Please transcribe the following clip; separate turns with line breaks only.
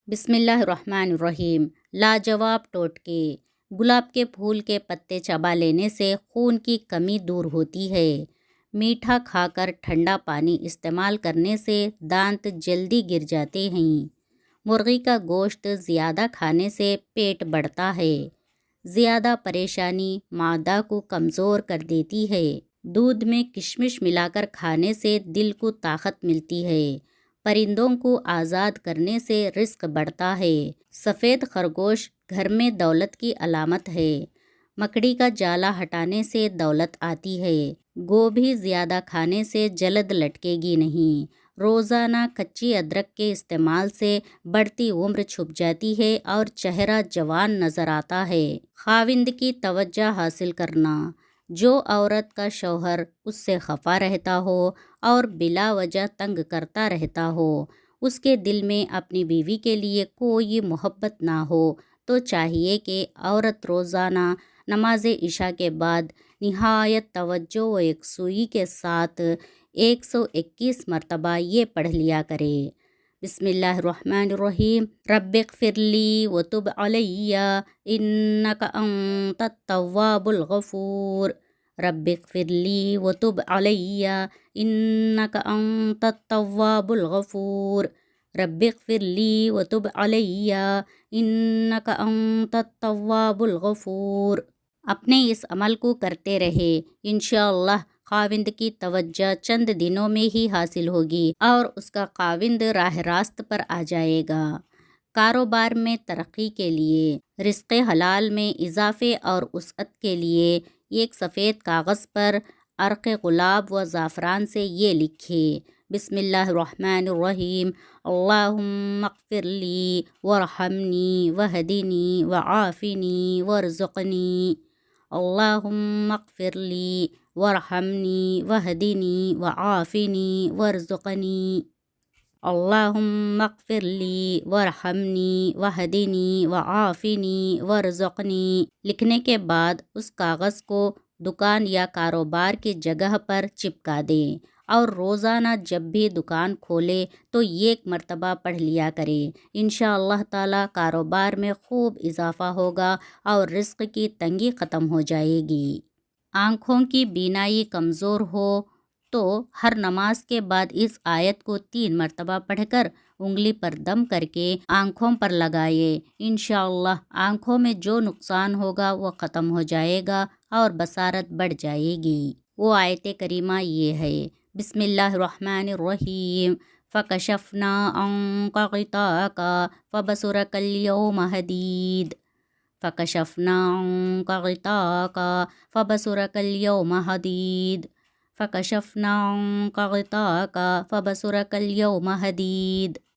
بسم اللہ الرحمن الرحیم۔ لاجواب ٹوٹکے۔ گلاب کے پھول کے پتے چبا لینے سے خون کی کمی دور ہوتی ہے۔ میٹھا کھا کر ٹھنڈا پانی استعمال کرنے سے دانت جلدی گر جاتے ہیں۔ مرغی کا گوشت زیادہ کھانے سے پیٹ بڑھتا ہے۔ زیادہ پریشانی معدہ کو کمزور کر دیتی ہے۔ دودھ میں کشمش ملا کر کھانے سے دل کو طاقت ملتی ہے۔ پرندوں کو آزاد کرنے سے رزق بڑھتا ہے۔ سفید خرگوش گھر میں دولت کی علامت ہے۔ مکڑی کا جالا ہٹانے سے دولت آتی ہے۔ گوبھی زیادہ کھانے سے جلد لٹکے گی نہیں۔ روزانہ کچی ادرک کے استعمال سے بڑھتی عمر چھپ جاتی ہے اور چہرہ جوان نظر آتا ہے۔ خاوند کی توجہ حاصل کرنا۔ جو عورت کا شوہر اس سے خفا رہتا ہو اور بلا وجہ تنگ کرتا رہتا ہو، اس کے دل میں اپنی بیوی کے لیے کوئی محبت نہ ہو، تو چاہیے کہ عورت روزانہ نماز عشاء کے بعد نہایت توجہ و یکسوئی کے ساتھ 121 مرتبہ یہ پڑھ لیا کرے۔ بسم اللہ الرحمن الرحیم۔ رب اغفر لی وتب علی انک انت التواب الغفور۔ رب اغفر لی وتب علی انک انت التواب الغفور۔ رب اغفر لی وتب علی انک انت التواب الغفور۔ اپنے اس عمل کو کرتے رہے، انشاءاللہ خاوند کی توجہ چند دنوں میں ہی حاصل ہوگی اور اس کا خاوند راہ راست پر آ جائے گا۔ کاروبار میں ترقی کے لیے، رزق حلال میں اضافے اور وسعت کے لیے ایک سفید کاغذ پر عرق گلاب و زعفران سے یہ لکھے: بسم اللہ الرحمن الرحیم، اللہم اغفر لی وارحمنی وہدنی وعافنی وارزقنی۔ اللہم اغفر لی وارحمنی وہدنی وعافنی وارزقنی۔ اللہم اغفر لی وارحمنی وہدنی وعافنی وارزقنی۔ لکھنے کے بعد اس کاغذ کو دکان یا کاروبار کی جگہ پر چپکا دیں اور روزانہ جب بھی دکان کھولے تو ایک مرتبہ پڑھ لیا کرے۔ انشاءاللہ تعالی کاروبار میں خوب اضافہ ہوگا اور رزق کی تنگی ختم ہو جائے گی۔ آنکھوں کی بینائی کمزور ہو تو ہر نماز کے بعد اس آیت کو 3 مرتبہ پڑھ کر انگلی پر دم کر کے آنکھوں پر لگائے۔ انشاءاللہ آنکھوں میں جو نقصان ہوگا وہ ختم ہو جائے گا اور بصارت بڑھ جائے گی۔ وہ آیت کریمہ یہ ہے: بسم اللہ الرحمن الرحیم، فکشفنا عنک غطاءک فبصرک اليوم حدید۔ فکشفنا عنک غطاءک فبصرک اليوم حدید۔ فکشفنا عنک غطاءک فبصرک اليوم حدید۔